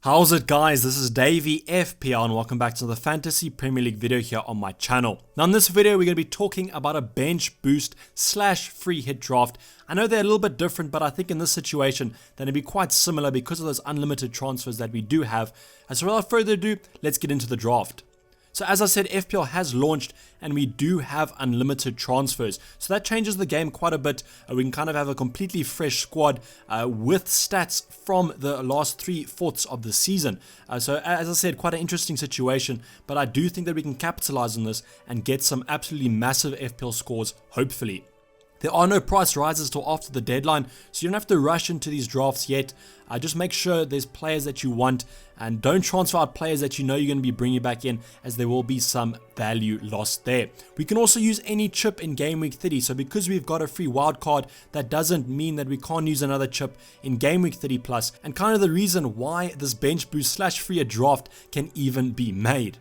How's it guys, this is Dayvy FPL and welcome back to the Fantasy Premier League video here on my channel. Now in this video we're going to be talking about a bench boost / free hit draft. I know they're a little bit different, but I think in this situation they're going to be quite similar because of those unlimited transfers that we do have. So without further ado, let's get into the draft. So as I said, FPL has launched and we do have unlimited transfers. So that changes the game quite a bit. We can kind of have a completely fresh squad with stats from the last 3/4 of the season. So as I said, quite an interesting situation, but I do think that we can capitalize on this and get some absolutely massive FPL scores, hopefully. There are no price rises till after the deadline, so you don't have to rush into these drafts yet. Just make sure there's players that you want and don't transfer out players that you know you're going to be bringing back in, as there will be some value lost there. We can also use any chip in Gameweek 30, so because we've got a free wildcard, that doesn't mean that we can't use another chip in Gameweek 30 plus, and kind of the reason why this bench boost / free hit draft can even be made.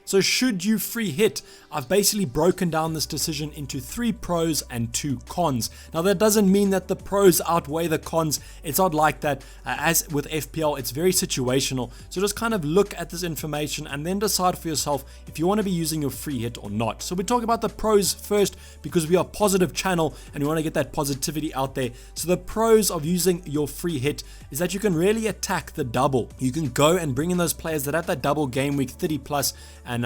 So should you free hit? I've basically broken down this decision into 3 pros and 2 cons. Now that doesn't mean that the pros outweigh the cons. It's not like that. As with FPL, it's very situational. So just kind of look at this information and then decide for yourself if you want to be using your free hit or not. So we talk about the pros first because we are a positive channel and we want to get that positivity out there. So the pros of using your free hit is that you can really attack the double. You can go and bring in those players that have that double game week 30 plus and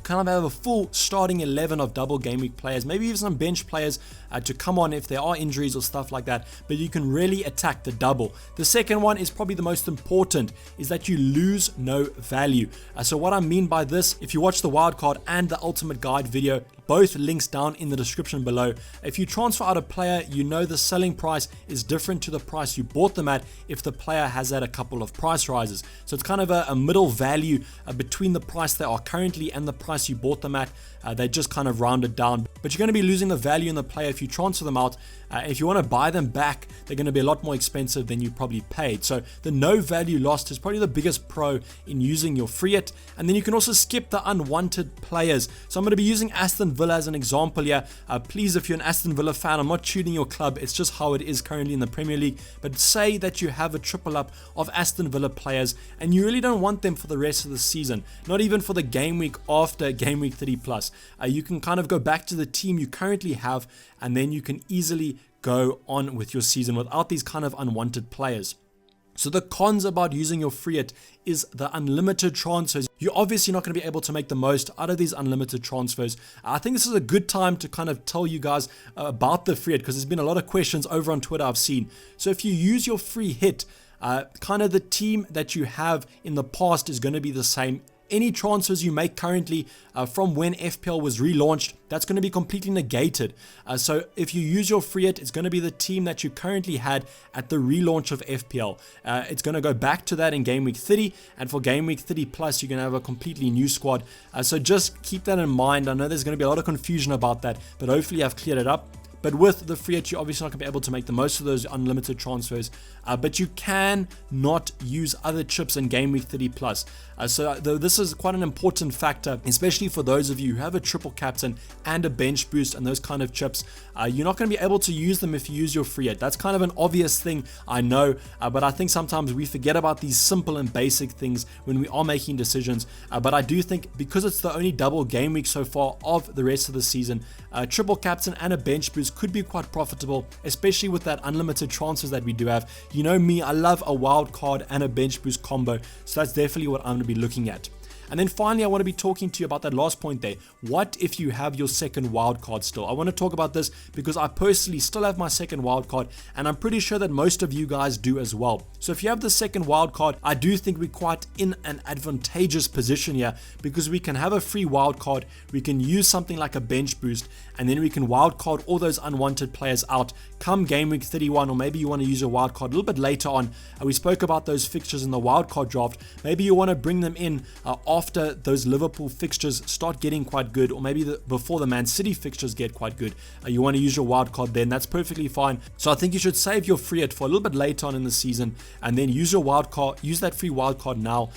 kind of have a full starting 11 of double game week players, maybe even some bench players to come on if there are injuries or stuff like that, but you can really attack the double. The second one is probably the most important, is that you lose no value. So what I mean by this, if you watch the wildcard and the ultimate guide video, both links down in the description below. If you transfer out a player, you know the selling price is different to the price you bought them at if the player has had a couple of price rises. So it's kind of a middle value between the price they are currently and the price you bought them at. They just kind of rounded down, but you're going to be losing the value in the player if you transfer them out. If you want to buy them back, they're going to be a lot more expensive than you probably paid. So the no value lost is probably the biggest pro in using your free hit. And then you can also skip the unwanted players. So I'm going to be using Aston Villa as an example here. Please, if you're an Aston Villa fan, I'm not tuning your club. It's just how it is currently in the Premier League. But say that you have a triple up of Aston Villa players and you really don't want them for the rest of the season, not even for the game week after game week 30 plus. You can kind of go back to the team you currently have and then you can easily go on with your season without these kind of unwanted players. So the cons about using your free hit is the unlimited transfers. You're obviously not going to be able to make the most out of these unlimited transfers. I think this is a good time to kind of tell you guys about the free hit, because there's been a lot of questions over on Twitter I've seen. So if you use your free hit, kind of the team that you have in the past is going to be the same. Any transfers you make currently from when FPL was relaunched, that's going to be completely negated. So if you use your free hit, it's going to be the team that you currently had at the relaunch of FPL. It's going to go back to that in game week 30, and for game week 30 plus, you're going to have a completely new squad. So just keep that in mind. I know there's going to be a lot of confusion about that, but hopefully I've cleared it up. But with the free hit, you're obviously not going to be able to make the most of those unlimited transfers. But you can not use other chips in Game Week 30 plus. So this is quite an important factor, especially for those of you who have a triple captain and a bench boost and those kind of chips. You're not going to be able to use them if you use your free hit. That's kind of an obvious thing, I know. But I think sometimes we forget about these simple and basic things when we are making decisions. But I do think because it's the only double game week so far of the rest of the season, triple captain and a bench boost could be quite profitable, especially with that unlimited transfers that we do have. You know me, I love a wild card and a bench boost combo, so that's definitely what I'm going to be looking at. And then finally, I want to be talking to you about that last point there. What if you have your second wildcard still? I want to talk about this because I personally still have my second wildcard, and I'm pretty sure that most of you guys do as well. So if you have the second wildcard, I do think we're quite in an advantageous position here because we can have a free wildcard, we can use something like a bench boost, and then we can wildcard all those unwanted players out come game week 31, or maybe you want to use a wildcard a little bit later on. We spoke about those fixtures in the wildcard draft. Maybe you want to bring them in after those Liverpool fixtures start getting quite good, or maybe before the Man City fixtures get quite good. You want to use your wildcard then, that's perfectly fine. So I think you should save your free hit for a little bit later on in the season, and then use your wildcard, use that free wildcard now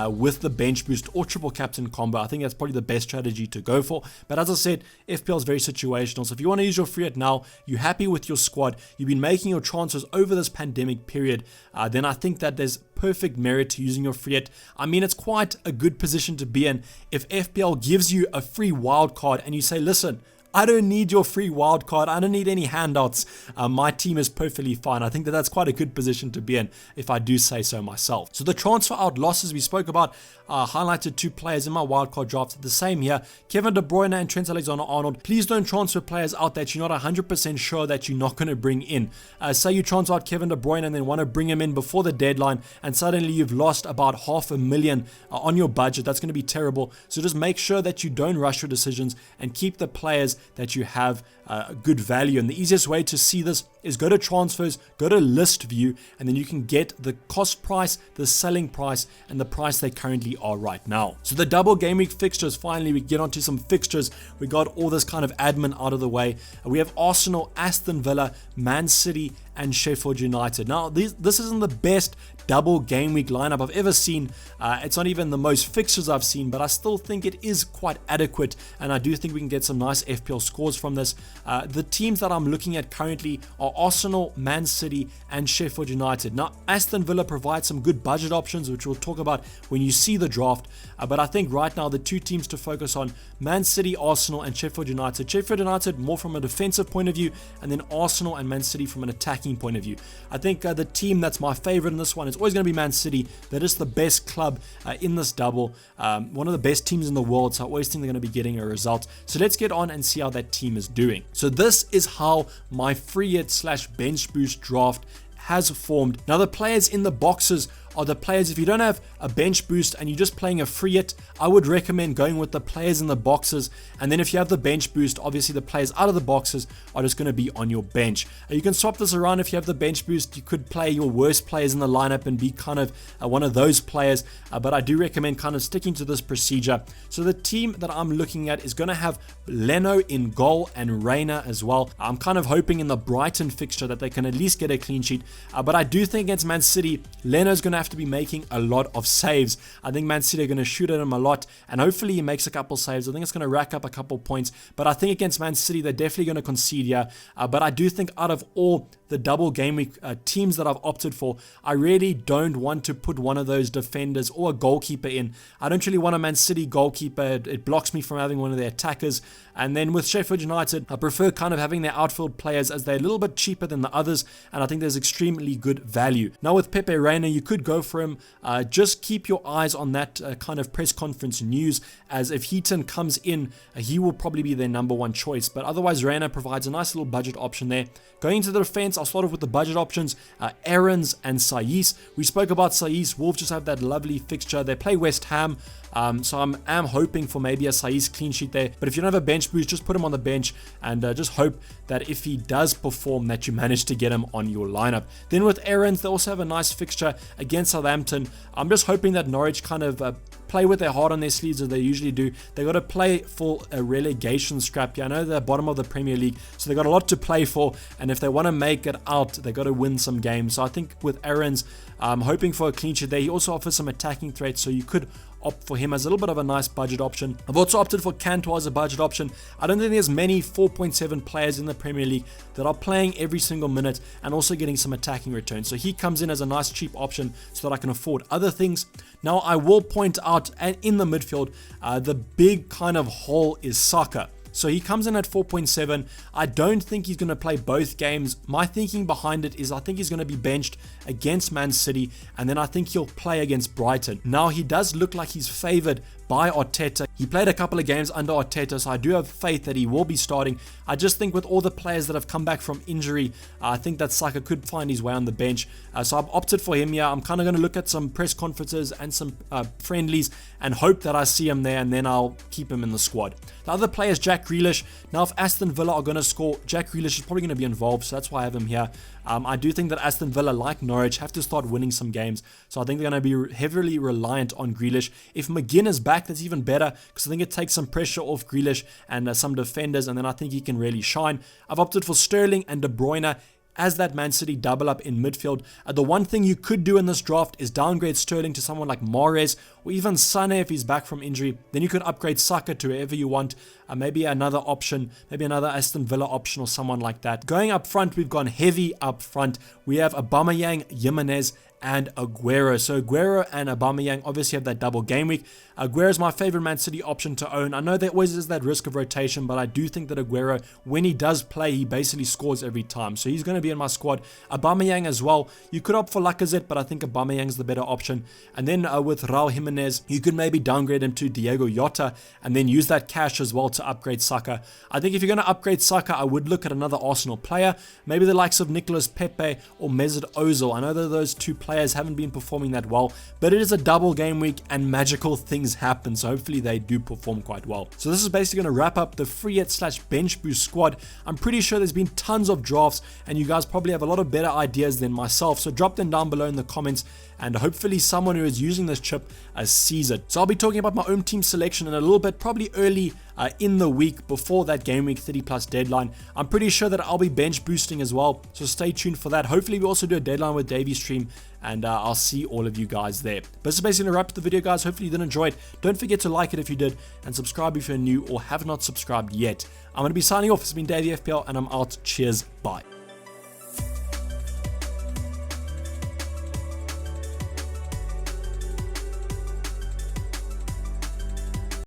with the bench boost or triple captain combo. I think that's probably the best strategy to go for. But as I said, FPL is very situational. So if you want to use your free hit now, you're happy with your squad, you've been making your transfers over this pandemic period, then I think that there's perfect merit to using your free hit. I mean, it's quite a good position to be in if FPL gives you a free wild card and you say, listen, I don't need your free wild card. I don't need any handouts. My team is perfectly fine. I think that that's quite a good position to be in, if I do say so myself. So the transfer out losses we spoke about, highlighted 2 players in my wildcard draft. The same here, Kevin De Bruyne and Trent Alexander-Arnold. Please don't transfer players out that you're not 100% sure that you're not going to bring in. Say you transfer out Kevin De Bruyne and then want to bring him in before the deadline, and suddenly you've lost about $500,000 on your budget. That's going to be terrible. So just make sure that you don't rush your decisions and keep the players that you have good value. And the easiest way to see this is go to transfers, go to list view, and then you can get the cost price, the selling price, and the price they currently are right now. So the double game week fixtures, finally we get onto some fixtures. We got all this kind of admin out of the way. We have Arsenal, Aston Villa, Man City, and Sheffield United. Now this isn't the best double game week lineup I've ever seen. It's not even the most fixtures I've seen, but I still think it is quite adequate, and I do think we can get some nice FPL scores from this. The teams that I'm looking at currently are Arsenal, Man City, and Sheffield United. Now Aston Villa provides some good budget options, which we'll talk about when you see the draft, but I think right now the 2 teams to focus on, Man City, Arsenal, and Sheffield United. Sheffield United more from a defensive point of view, and then Arsenal and Man City from an attacking point of view. I think the team that's my favorite in this one is always going to be Man City. That is the best club in this double, one of the best teams in the world, so I always think they're going to be getting a result. So let's get on and see how that team is doing. So this is how my free hit / bench boost draft has formed. Now the players in the boxes are the players, if you don't have a bench boost and you're just playing a free hit, I would recommend going with the players in the boxes. And then if you have the bench boost, obviously the players out of the boxes are just going to be on your bench. You can swap this around. If you have the bench boost, you could play your worst players in the lineup and be kind of one of those players, but I do recommend kind of sticking to this procedure. So the team that I'm looking at is going to have Leno in goal and Reina as well. I'm kind of hoping in the Brighton fixture that they can at least get a clean sheet, but I do think against Man City, Leno's going to have to be making a lot of saves. I think Man City are going to shoot at him a lot, and hopefully he makes a couple saves. I think it's going to rack up a couple points, but I think against Man City they're definitely going to concede here. But I do think out of all the double game week teams that I've opted for, I really don't want to put one of those defenders or a goalkeeper in. I don't really want a Man City goalkeeper. It blocks me from having one of their attackers. And then with Sheffield United, I prefer kind of having their outfield players as they're a little bit cheaper than the others, and I think there's extremely good value. Now with Pepe Reina, you could go for him. Just keep your eyes on that kind of press conference news, as if Heaton comes in, he will probably be their number 1 choice. But otherwise, Reina provides a nice little budget option there. Going into the defense, I'll start off with the budget options, Aarons and Saiss. We spoke about Saiss. Wolves just have that lovely fixture. They play West Ham. So I'm hoping for maybe a Saiss clean sheet there. But if you don't have a bench boost, just put him on the bench and just hope that if he does perform, that you manage to get him on your lineup. Then with Aarons, they also have a nice fixture against Southampton. I'm just hoping that Norwich kind of play with their heart on their sleeves as they usually do. They got to play for a relegation scrap here. I know they're bottom of the Premier League, so they got a lot to play for, and if they want to make it out, they got to win some games. So I think with Aarons, I'm hoping for a clean sheet there. He also offers some attacking threats, so you could opt for him as a little bit of a nice budget option. I've also opted for Cantwell as a budget option. I don't think there's many 4.7 players in the Premier League that are playing every single minute and also getting some attacking returns. So he comes in as a nice cheap option so that I can afford other things. Now I will point out in the midfield, the big kind of hole is Saka. So he comes in at 4.7. I don't think he's going to play both games. My thinking behind it is I think he's going to be benched against Man City, and then I think he'll play against Brighton. Now he does look like he's favored by Arteta. He played a couple of games under Arteta, so I do have faith that he will be starting. I just think with all the players that have come back from injury, I think that Saka could find his way on the bench. So I've opted for him here. I'm kind of going to look at some press conferences and some friendlies and hope that I see him there, and then I'll keep him in the squad. The other player is Jack Grealish. Now if Aston Villa are going to score, Jack Grealish is probably going to be involved, so that's why I have him here. I do think that Aston Villa, like Norwich, have to start winning some games. So I think they're going to be heavily reliant on Grealish. If McGinn is back, that's even better, because I think it takes some pressure off Grealish and some defenders, and then I think he can really shine. I've opted for Sterling and De Bruyne as that Man City double up in midfield. The one thing you could do in this draft is downgrade Sterling to someone like Mahrez or even Sané if he's back from injury. Then you could upgrade Saka to wherever you want. Maybe another option, maybe another Aston Villa option or someone like that. Going up front, we've gone heavy up front. We have Aubameyang, Jimenez, and Aguero. So Aguero and Aubameyang obviously have that double game week. Aguero is my favorite Man City option to own. I know there always is that risk of rotation, but I do think that Aguero, when he does play, he basically scores every time. So he's going to be in my squad. Aubameyang as well. You could opt for Lacazette, but I think Aubameyang is the better option. And then with Raul Jimenez, you could maybe downgrade him to Diego Jota and then use that cash as well to upgrade Saka. I think if you're going to upgrade Saka, I would look at another Arsenal player, maybe the likes of Nicolas Pepe or Mesut Ozil. I know that those two players haven't been performing that well, but it is a double game week and magical things happen, so hopefully they do perform quite well. So this is basically going to wrap up the free hit / bench boost squad. I'm pretty sure there's been tons of drafts and you guys probably have a lot of better ideas than myself, so drop them down below in the comments and hopefully someone who is using this chip sees it. So I'll be talking about my own team selection in a little bit, probably early in the week before that game week 30+ deadline. I'm pretty sure that I'll be bench boosting as well, so stay tuned for that. Hopefully we also do a deadline with Dayvy stream, and I'll see all of you guys there. But this is basically going to wrap up the video, guys. Hopefully you did enjoy it. Don't forget to like it if you did, and subscribe if you're new or have not subscribed yet. I'm going to be signing off. It's been Dayvy FPL, and I'm out. Cheers. Bye.